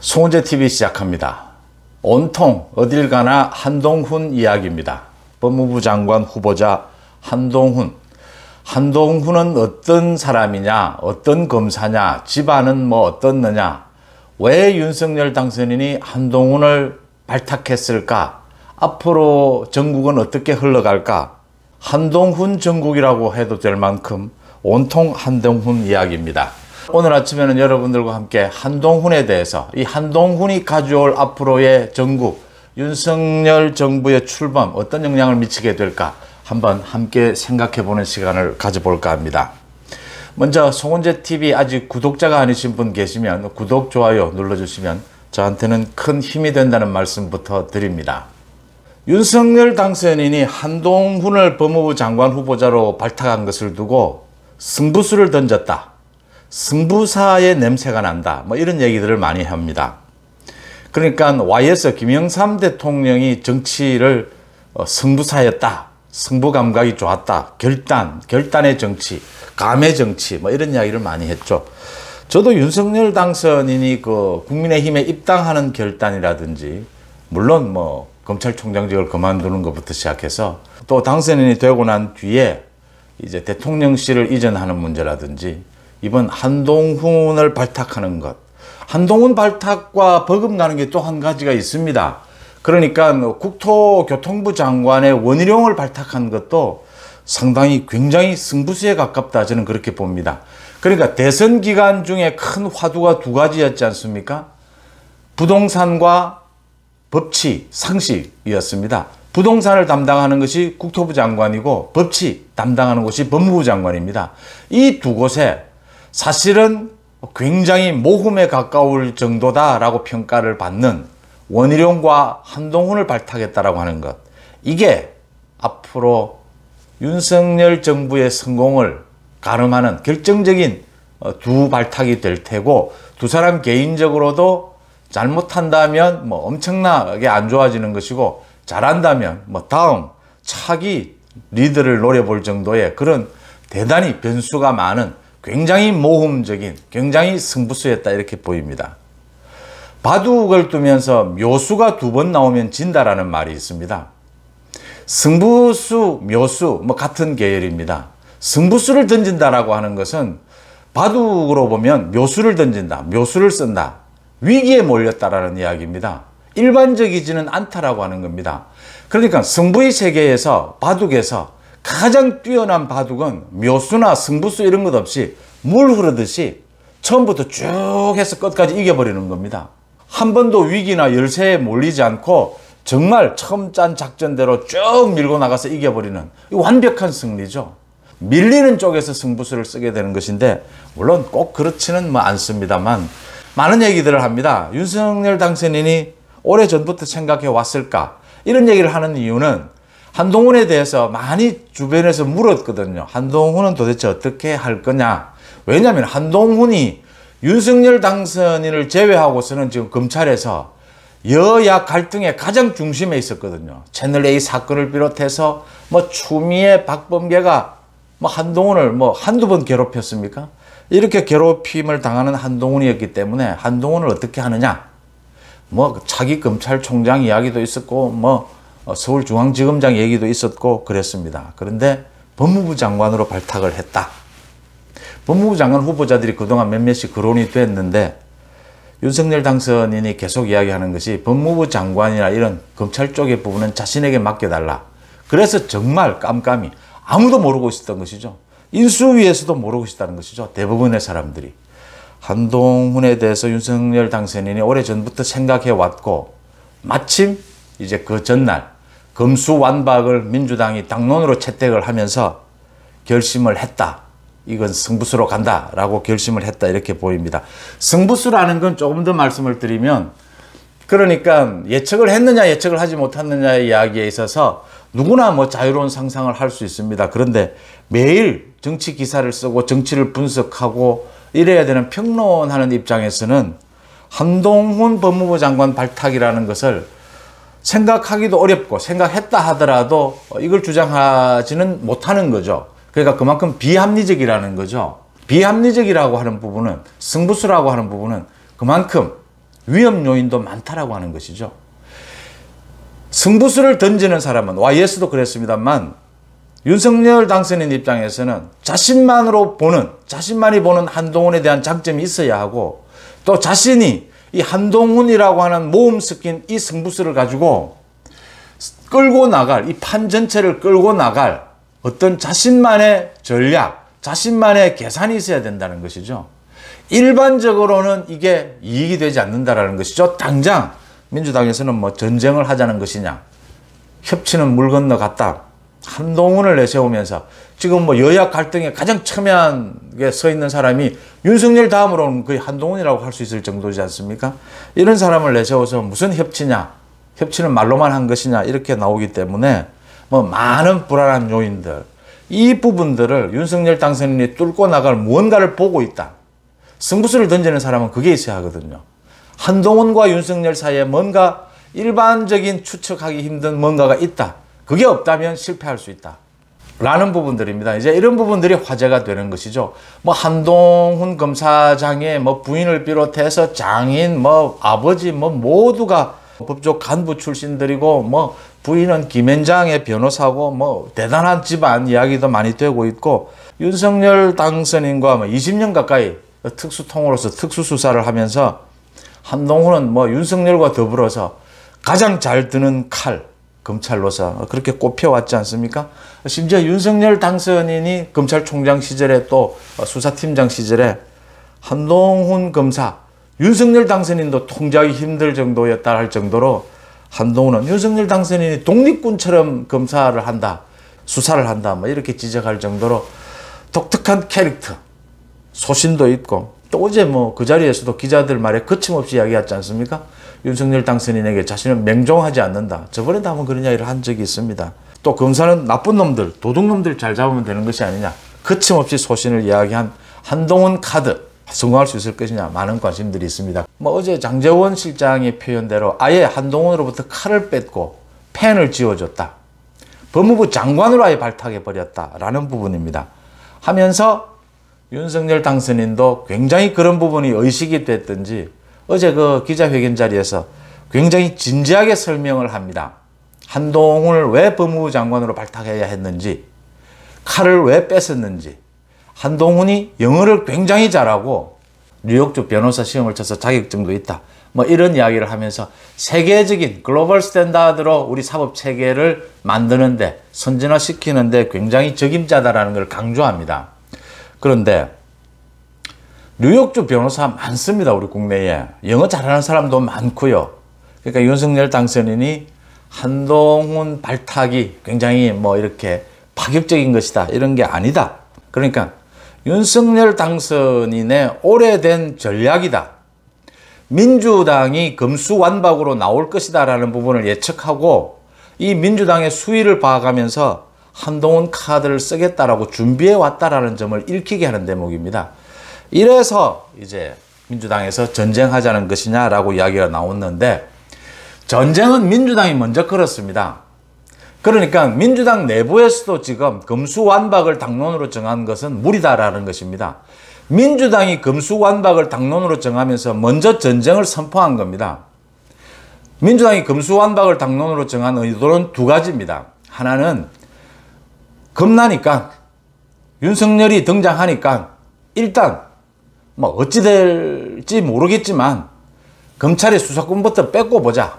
송은재 TV 시작합니다. 온통 어딜 가나 한동훈 이야기입니다. 법무부 장관 후보자 한동훈. 한동훈은 어떤 사람이냐, 어떤 검사냐, 집안은 뭐 어떻느냐, 왜 윤석열 당선인이 한동훈을 발탁했을까, 앞으로 전국은 어떻게 흘러갈까, 한동훈 전국이라고 해도 될 만큼 온통 한동훈 이야기입니다. 오늘 아침에는 여러분들과 함께 한동훈에 대해서, 이 한동훈이 가져올 앞으로의 전국, 윤석열 정부의 출범 어떤 영향을 미치게 될까 한번 함께 생각해보는 시간을 가져볼까 합니다. 먼저 송은재 TV 아직 구독자가 아니신 분 계시면 구독, 좋아요 눌러주시면 저한테는 큰 힘이 된다는 말씀부터 드립니다. 윤석열 당선인이 한동훈을 법무부 장관 후보자로 발탁한 것을 두고 승부수를 던졌다, 승부사의 냄새가 난다, 뭐 이런 얘기들을 많이 합니다. 그러니까 YS 김영삼 대통령이 정치를 승부사였다, 승부 감각이 좋았다, 결단의 정치, 감의 정치, 뭐 이런 이야기를 많이 했죠. 저도 윤석열 당선인이 국민의힘에 입당하는 결단이라든지, 물론 뭐 검찰총장직을 그만두는 것부터 시작해서 또 당선인이 되고 난 뒤에 이제 대통령실을 이전하는 문제라든지, 이번 한동훈을 발탁하는 것, 한동훈 발탁과 버금가는 게 또 한 가지가 있습니다. 그러니까 국토교통부 장관의 원희룡을 발탁한 것도 상당히 굉장히 승부수에 가깝다, 저는 그렇게 봅니다. 그러니까 대선 기간 중에 큰 화두가 두 가지였지 않습니까? 부동산과 법치, 상식이었습니다. 부동산을 담당하는 것이 국토부 장관이고 법치 담당하는 것이 법무부 장관입니다. 이 두 곳에 사실은 굉장히 모험에 가까울 정도다라고 평가를 받는 원희룡과 한동훈을 발탁했다라고 하는 것, 이게 앞으로 윤석열 정부의 성공을 가름하는 결정적인 두 발탁이 될 테고, 두 사람 개인적으로도 잘못한다면 뭐 엄청나게 안 좋아지는 것이고, 잘한다면 뭐 다음 차기 리드를 노려볼 정도의 그런 대단히 변수가 많은 굉장히 모험적인, 굉장히 승부수였다, 이렇게 보입니다. 바둑을 두면서 묘수가 두 번 나오면 진다라는 말이 있습니다. 승부수, 묘수 뭐 같은 계열입니다. 승부수를 던진다라고 하는 것은 바둑으로 보면 묘수를 던진다, 묘수를 쓴다, 위기에 몰렸다라는 이야기입니다. 일반적이지는 않다라고 하는 겁니다. 그러니까 승부의 세계에서, 바둑에서 가장 뛰어난 바둑은 묘수나 승부수 이런 것 없이 물 흐르듯이 처음부터 쭉 해서 끝까지 이겨버리는 겁니다. 한 번도 위기나 열세에 몰리지 않고 정말 처음 짠 작전대로 쭉 밀고 나가서 이겨버리는 완벽한 승리죠. 밀리는 쪽에서 승부수를 쓰게 되는 것인데, 물론 꼭 그렇지는 뭐 않습니다만 많은 얘기들을 합니다. 윤석열 당선인이 오래전부터 생각해 왔을까, 이런 얘기를 하는 이유는 한동훈에 대해서 많이 주변에서 물었거든요. 한동훈은 도대체 어떻게 할 거냐. 왜냐하면 한동훈이 윤석열 당선인을 제외하고서는 지금 검찰에서 여야 갈등의 가장 중심에 있었거든요. 채널A 사건을 비롯해서 뭐 추미애, 박범계가 뭐 한동훈을 뭐 한두 번 괴롭혔습니까? 이렇게 괴롭힘을 당하는 한동훈이었기 때문에 한동훈을 어떻게 하느냐. 뭐 차기 검찰총장 이야기도 있었고, 뭐 서울중앙지검장 얘기도 있었고 그랬습니다. 그런데 법무부 장관으로 발탁을 했다. 법무부 장관 후보자들이 그동안 몇몇이 거론이 됐는데, 윤석열 당선인이 계속 이야기하는 것이 법무부 장관이나 이런 검찰 쪽의 부분은 자신에게 맡겨달라. 그래서 정말 깜깜이 아무도 모르고 있었던 것이죠. 인수위에서도 모르고 있었다는 것이죠. 대부분의 사람들이. 한동훈에 대해서 윤석열 당선인이 오래전부터 생각해 왔고, 마침 이제 그 전날 검수완박을 민주당이 당론으로 채택을 하면서 결심을 했다. 이건 승부수로 간다라고 결심을 했다, 이렇게 보입니다. 승부수라는 건 조금 더 말씀을 드리면, 그러니까 예측을 했느냐 예측을 하지 못했느냐의 이야기에 있어서 누구나 뭐 자유로운 상상을 할 수 있습니다. 그런데 매일 정치 기사를 쓰고 정치를 분석하고 이래야 되는 평론하는 입장에서는 한동훈 법무부 장관 발탁이라는 것을 생각하기도 어렵고, 생각했다 하더라도 이걸 주장하지는 못하는 거죠. 그러니까 그만큼 비합리적이라는 거죠. 비합리적이라고 하는 부분은, 승부수라고 하는 부분은 그만큼 위험 요인도 많다라고 하는 것이죠. 승부수를 던지는 사람은 YS도 그랬습니다만 윤석열 당선인 입장에서는 자신만이 보는 한동훈에 대한 장점이 있어야 하고 또 자신이 이 한동훈이라고 하는 모험 섞인 이 승부수를 가지고 끌고 나갈, 이 판 전체를 끌고 나갈 어떤 자신만의 전략, 자신만의 계산이 있어야 된다는 것이죠. 일반적으로는 이게 이익이 되지 않는다라는 것이죠. 당장 민주당에서는 뭐 전쟁을 하자는 것이냐, 협치는 물 건너갔다, 한동훈을 내세우면서 지금 뭐 여야 갈등에 가장 첨예하게 서 있는 사람이 윤석열 다음으로는 거의 한동훈이라고 할 수 있을 정도지 않습니까? 이런 사람을 내세워서 무슨 협치냐, 협치는 말로만 한 것이냐 이렇게 나오기 때문에 뭐 많은 불안한 요인들, 이 부분들을 윤석열 당선인이 뚫고 나갈 무언가를 보고 있다. 승부수를 던지는 사람은 그게 있어야 하거든요. 한동훈과 윤석열 사이에 뭔가 일반적인 추측하기 힘든 뭔가가 있다. 그게 없다면 실패할 수 있다. 라는 부분들입니다. 이제 이런 부분들이 화제가 되는 것이죠. 뭐 한동훈 검사장의 뭐 부인을 비롯해서 장인, 뭐 아버지, 뭐 모두가 법조 간부 출신들이고 뭐 부인은 김앤장의 변호사고 뭐 대단한 집안 이야기도 많이 되고 있고 윤석열 당선인과 뭐 20년 가까이 특수통으로서 특수수사를 하면서 한동훈은 뭐 윤석열과 더불어서 가장 잘 드는 칼, 검찰로서 그렇게 꼽혀왔지 않습니까? 심지어 윤석열 당선인이 검찰총장 시절에 또 수사팀장 시절에 한동훈 검사, 윤석열 당선인도 통제하기 힘들 정도였다 할 정도로 한동훈은 윤석열 당선인이 독립군처럼 검사를 한다, 수사를 한다, 뭐 이렇게 지적할 정도로 독특한 캐릭터, 소신도 있고 또 어제 뭐 그 자리에서도 기자들 말에 거침없이 이야기했지 않습니까? 윤석열 당선인에게 자신은 맹종하지 않는다. 저번에도 한번 그런 이야기를 한 적이 있습니다. 또 검사는 나쁜 놈들, 도둑놈들 잘 잡으면 되는 것이 아니냐. 거침없이 소신을 이야기한 한동훈 카드 성공할 수 있을 것이냐. 많은 관심들이 있습니다. 뭐 어제 장제원 실장의 표현대로 아예 한동훈으로부터 칼을 뺏고 펜을 쥐어줬다. 법무부 장관으로 아예 발탁해버렸다라는 부분입니다. 하면서 윤석열 당선인도 굉장히 그런 부분이 의식이 됐든지 어제 그 기자회견 자리에서 굉장히 진지하게 설명을 합니다. 한동훈을 왜 법무부 장관으로 발탁해야 했는지, 칼을 왜 뺏었는지, 한동훈이 영어를 굉장히 잘하고 뉴욕주 변호사 시험을 쳐서 자격증도 있다. 뭐 이런 이야기를 하면서 세계적인 글로벌 스탠다드로 우리 사법 체계를 만드는데, 선진화시키는데 굉장히 적임자다라는 걸 강조합니다. 그런데 뉴욕주 변호사 많습니다. 우리 국내에. 영어 잘하는 사람도 많고요. 그러니까 윤석열 당선인이 한동훈 발탁이 굉장히 뭐 이렇게 파격적인 것이다. 이런 게 아니다. 그러니까 윤석열 당선인의 오래된 전략이다. 민주당이 금수완박으로 나올 것이다 라는 부분을 예측하고 이 민주당의 수위를 봐가면서 한동훈 카드를 쓰겠다라고 준비해 왔다라는 점을 읽히게 하는 대목입니다. 이래서 이제 민주당에서 전쟁하자는 것이냐라고 이야기가 나왔는데 전쟁은 민주당이 먼저 걸었습니다. 그러니까 민주당 내부에서도 지금 금수완박을 당론으로 정한 것은 무리다라는 것입니다. 민주당이 금수완박을 당론으로 정하면서 먼저 전쟁을 선포한 겁니다. 민주당이 금수완박을 당론으로 정한 의도는 두 가지입니다. 하나는 겁나니까 윤석열이 등장하니까 일단 뭐 어찌 될지 모르겠지만 검찰의 수사권부터 뺏고 보자.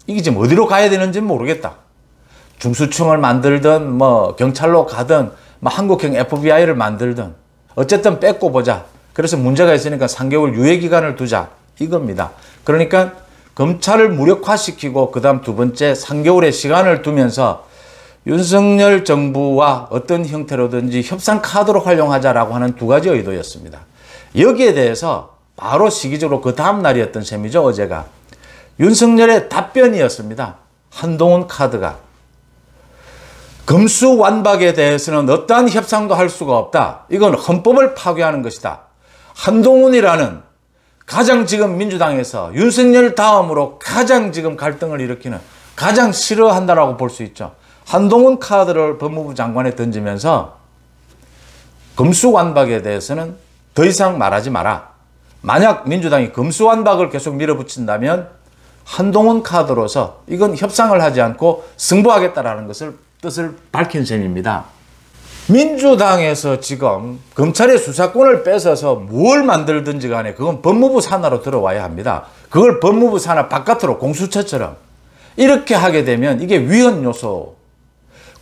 이게 지금 어디로 가야 되는지 모르겠다. 중수청을 만들든 뭐 경찰로 가든 뭐 한국형 FBI를 만들든 어쨌든 뺏고 보자. 그래서 문제가 있으니까 3개월 유예기간을 두자. 이겁니다. 그러니까 검찰을 무력화시키고 그 다음 두 번째 3개월의 시간을 두면서 윤석열 정부와 어떤 형태로든지 협상 카드로 활용하자라고 하는 두 가지 의도였습니다. 여기에 대해서 바로 시기적으로 그 다음 날이었던 셈이죠. 어제가. 윤석열의 답변이었습니다. 한동훈 카드가. 금수완박에 대해서는 어떠한 협상도 할 수가 없다. 이건 헌법을 파괴하는 것이다. 한동훈이라는 가장 지금 민주당에서 윤석열 다음으로 가장 지금 갈등을 일으키는 가장 싫어한다라고 볼 수 있죠. 한동훈 카드를 법무부 장관에 던지면서 금수완박에 대해서는 더 이상 말하지 마라. 만약 민주당이 금수완박을 계속 밀어붙인다면 한동훈 카드로서 이건 협상을 하지 않고 승부하겠다라는 것을 뜻을 밝힌 셈입니다. 민주당에서 지금 검찰의 수사권을 뺏어서 뭘 만들든지 간에 그건 법무부 산하로 들어와야 합니다. 그걸 법무부 산하 바깥으로 공수처처럼 이렇게 하게 되면 이게 위헌 요소.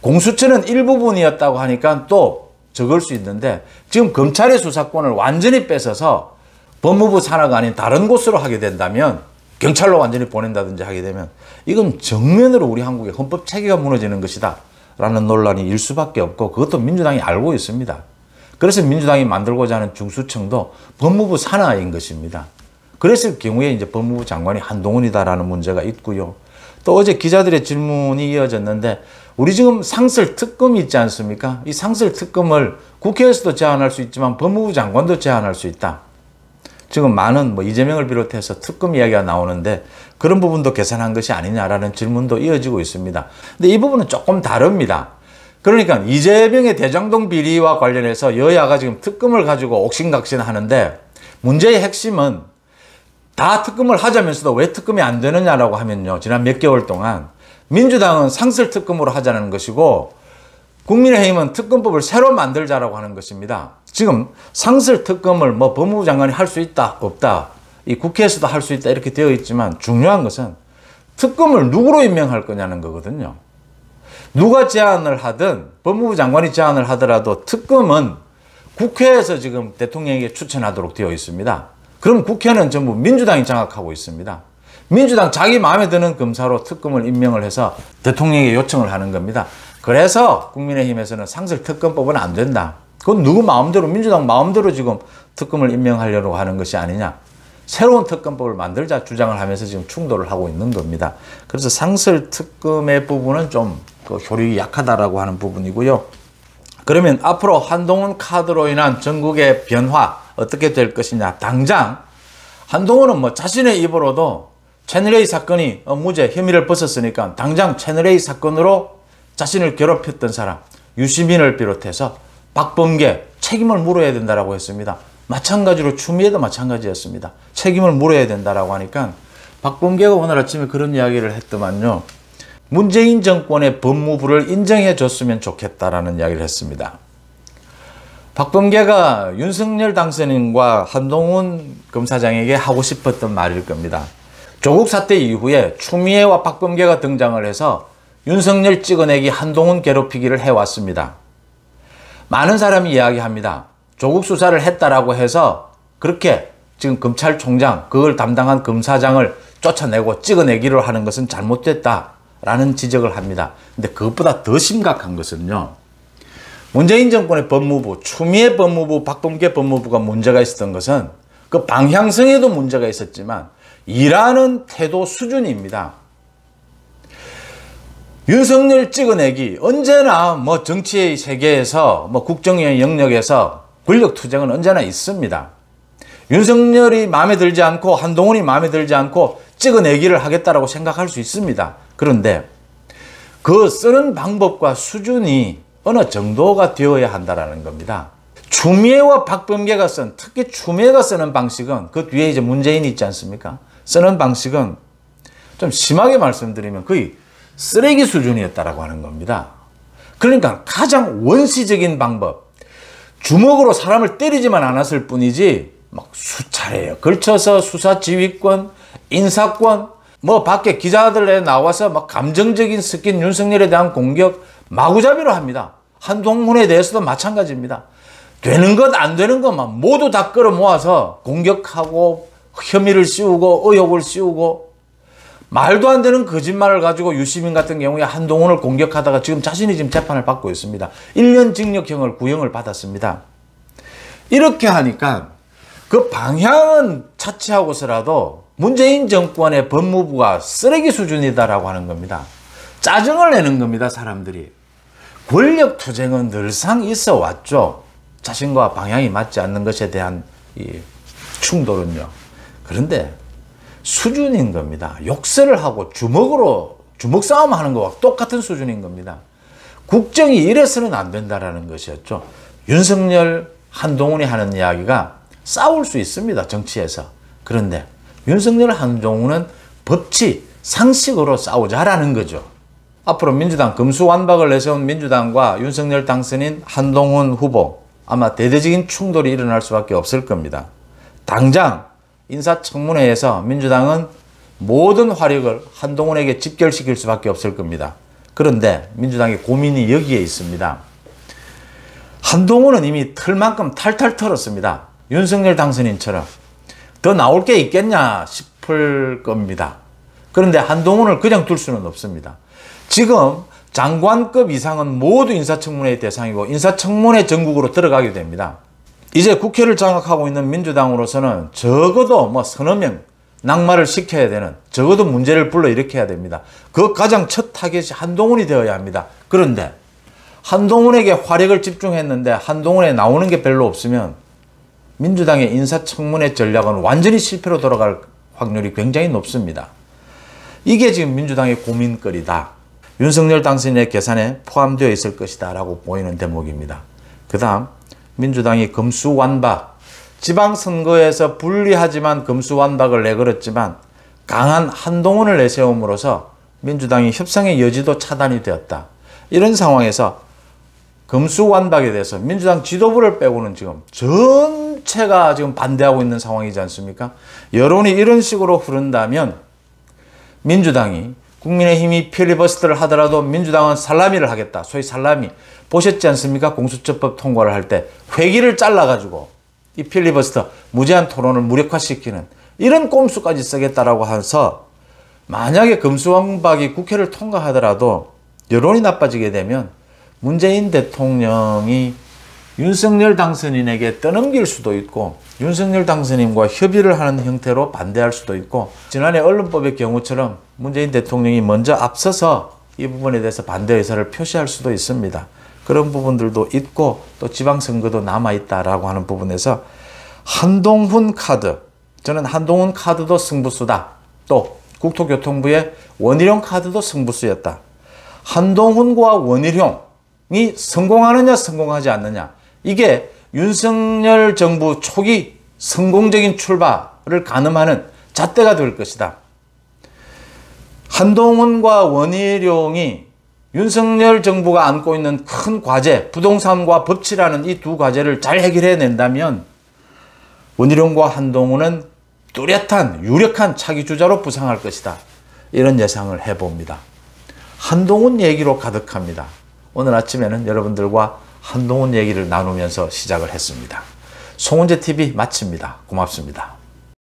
공수처는 일부분이었다고 하니까 또 적을 수 있는데 지금 검찰의 수사권을 완전히 뺏어서 법무부 산하가 아닌 다른 곳으로 하게 된다면 경찰로 완전히 보낸다든지 하게 되면 이건 정면으로 우리 한국의 헌법 체계가 무너지는 것이다 라는 논란이 일 수밖에 없고 그것도 민주당이 알고 있습니다. 그래서 민주당이 만들고자 하는 중수청도 법무부 산하인 것입니다. 그랬을 경우에 이제 법무부 장관이 한동훈이다라는 문제가 있고요. 또 어제 기자들의 질문이 이어졌는데 우리 지금 상설특검이 있지 않습니까? 이 상설특검을 국회에서도 제안할 수 있지만 법무부 장관도 제안할 수 있다. 지금 많은 이재명을 비롯해서 특검 이야기가 나오는데 그런 부분도 계산한 것이 아니냐라는 질문도 이어지고 있습니다. 근데 이 부분은 조금 다릅니다. 그러니까 이재명의 대장동 비리와 관련해서 여야가 지금 특검을 가지고 옥신각신 하는데 문제의 핵심은 다 특검을 하자면서도 왜 특검이 안 되느냐라고 하면요. 지난 몇 개월 동안 민주당은 상설특검으로 하자는 것이고 국민의힘은 특검법을 새로 만들자라고 하는 것입니다. 지금 상설특검을 법무부 장관이 할 수 있다, 없다, 이 국회에서도 할 수 있다 이렇게 되어 있지만 중요한 것은 특검을 누구로 임명할 거냐는 거거든요. 누가 제안을 하든 법무부 장관이 제안을 하더라도 특검은 국회에서 지금 대통령에게 추천하도록 되어 있습니다. 그럼 국회는 전부 민주당이 장악하고 있습니다. 민주당 자기 마음에 드는 검사로 특검을 임명을 해서 대통령에게 요청을 하는 겁니다. 그래서 국민의힘에서는 상설특검법은 안 된다. 그건 누구 마음대로 민주당 마음대로 지금 특검을 임명하려고 하는 것이 아니냐. 새로운 특검법을 만들자 주장을 하면서 지금 충돌을 하고 있는 겁니다. 그래서 상설특검의 부분은 좀 효력이 약하다라고 하는 부분이고요. 그러면 앞으로 한동훈 카드로 인한 전국의 변화 어떻게 될 것이냐. 당장 한동훈은 자신의 입으로도 채널A 사건이 무죄 혐의를 벗었으니까 당장 채널A 사건으로 자신을 괴롭혔던 사람 유시민을 비롯해서 박범계 책임을 물어야 된다라고 했습니다. 마찬가지로 추미애도 마찬가지였습니다. 책임을 물어야 된다라고 하니까 박범계가 오늘 아침에 그런 이야기를 했더만요. 문재인 정권의 법무부를 인정해 줬으면 좋겠다라는 이야기를 했습니다. 박범계가 윤석열 당선인과 한동훈 검사장에게 하고 싶었던 말일 겁니다. 조국 사태 이후에 추미애와 박범계가 등장을 해서 윤석열 찍어내기 한동훈 괴롭히기를 해왔습니다. 많은 사람이 이야기합니다. 조국 수사를 했다라고 해서 그렇게 지금 검찰총장 그걸 담당한 검사장을 쫓아내고 찍어내기를 하는 것은 잘못됐다라는 지적을 합니다. 근데 그것보다 더 심각한 것은요. 문재인 정권의 법무부, 추미애 법무부, 박범계 법무부가 문제가 있었던 것은 그 방향성에도 문제가 있었지만 일하는 태도 수준입니다. 윤석열 찍어내기 언제나 정치의 세계에서 국정의 영역에서 권력 투쟁은 언제나 있습니다. 윤석열이 마음에 들지 않고 한동훈이 마음에 들지 않고 찍어내기를 하겠다라고 생각할 수 있습니다. 그런데 그 쓰는 방법과 수준이 어느 정도가 되어야 한다라는 겁니다. 추미애와 박범계가 특히 추미애가 쓰는 방식은 그 뒤에 이제 문재인이 있지 않습니까? 쓰는 방식은 좀 심하게 말씀드리면 거의 쓰레기 수준이었다라고 하는 겁니다. 그러니까 가장 원시적인 방법, 주먹으로 사람을 때리지만 않았을 뿐이지 수차례에 걸쳐서 수사지휘권, 인사권, 밖에 기자들에 나와서 감정적인 스킨 윤석열에 대한 공격 마구잡이로 합니다. 한동훈에 대해서도 마찬가지입니다. 되는 것 안 되는 것만 모두 다 끌어모아서 공격하고 혐의를 씌우고 의혹을 씌우고 말도 안 되는 거짓말을 가지고 유시민 같은 경우에 한동훈을 공격하다가 지금 자신이 지금 재판을 받고 있습니다. 1년 징역형을 구형을 받았습니다. 이렇게 하니까 그 방향은 차치하고서라도 문재인 정권의 법무부가 쓰레기 수준이다라고 하는 겁니다. 짜증을 내는 겁니다, 사람들이. 권력 투쟁은 늘상 있어 왔죠. 자신과 방향이 맞지 않는 것에 대한 이 충돌은요. 그런데 수준인 겁니다. 욕설을 하고 주먹 싸움 하는 거와 똑같은 수준인 겁니다. 국정이 이래서는 안 된다라는 것이었죠. 윤석열, 한동훈이 하는 이야기가 싸울 수 있습니다. 정치에서. 그런데 윤석열, 한동훈은 법치, 상식으로 싸우자라는 거죠. 앞으로 민주당 금수완박을 내세운 민주당과 윤석열 당선인 한동훈 후보 아마 대대적인 충돌이 일어날 수밖에 없을 겁니다. 당장 인사청문회에서 민주당은 모든 화력을 한동훈에게 집결시킬 수밖에 없을 겁니다. 그런데 민주당의 고민이 여기에 있습니다. 한동훈은 이미 털만큼 탈탈 털었습니다. 윤석열 당선인처럼 더 나올 게 있겠냐 싶을 겁니다. 그런데 한동훈을 그냥 둘 수는 없습니다. 지금 장관급 이상은 모두 인사청문회의 대상이고 인사청문회 전국으로 들어가게 됩니다. 이제 국회를 장악하고 있는 민주당으로서는 적어도 서너 명 낙마를 시켜야 되는, 적어도 문제를 불러일으켜야 됩니다. 그 가장 첫 타겟이 한동훈이 되어야 합니다. 그런데 한동훈에게 화력을 집중했는데 한동훈에 나오는 게 별로 없으면 민주당의 인사청문회 전략은 완전히 실패로 돌아갈 확률이 굉장히 높습니다. 이게 지금 민주당의 고민거리다. 윤석열 당선인의 계산에 포함되어 있을 것이다 라고 보이는 대목입니다. 그 다음 민주당이 금수완박, 지방선거에서 불리하지만 금수완박을 내걸었지만 강한 한동훈을 내세움으로써 민주당이 협상의 여지도 차단이 되었다. 이런 상황에서 금수완박에 대해서 민주당 지도부를 빼고는 지금 전체가 지금 반대하고 있는 상황이지 않습니까? 여론이 이런 식으로 흐른다면 민주당이, 국민의힘이 필리버스터를 하더라도 민주당은 살라미를 하겠다. 소위 살라미. 보셨지 않습니까? 공수처법 통과를 할 때 회기를 잘라가지고 이 필리버스터, 무제한 토론을 무력화시키는 이런 꼼수까지 쓰겠다라고 해서 만약에 금수완박이 국회를 통과하더라도 여론이 나빠지게 되면 문재인 대통령이 윤석열 당선인에게 떠넘길 수도 있고 윤석열 당선인과 협의를 하는 형태로 반대할 수도 있고 지난해 언론법의 경우처럼 문재인 대통령이 먼저 앞서서 이 부분에 대해서 반대 의사를 표시할 수도 있습니다. 그런 부분들도 있고 또 지방선거도 남아있다라고 하는 부분에서 한동훈 카드, 저는 한동훈 카드도 승부수다. 또 국토교통부의 원희룡 카드도 승부수였다. 한동훈과 원희룡이 성공하느냐 성공하지 않느냐, 이게 윤석열 정부 초기 성공적인 출발을 가늠하는 잣대가 될 것이다. 한동훈과 원희룡이 윤석열 정부가 안고 있는 큰 과제, 부동산과 법치라는 이 두 과제를 잘 해결해낸다면 원희룡과 한동훈은 뚜렷한 유력한 차기주자로 부상할 것이다. 이런 예상을 해봅니다. 한동훈 얘기로 가득합니다. 오늘 아침에는 여러분들과 한동훈 얘기를 나누면서 시작을 했습니다. 송은재TV 마칩니다. 고맙습니다.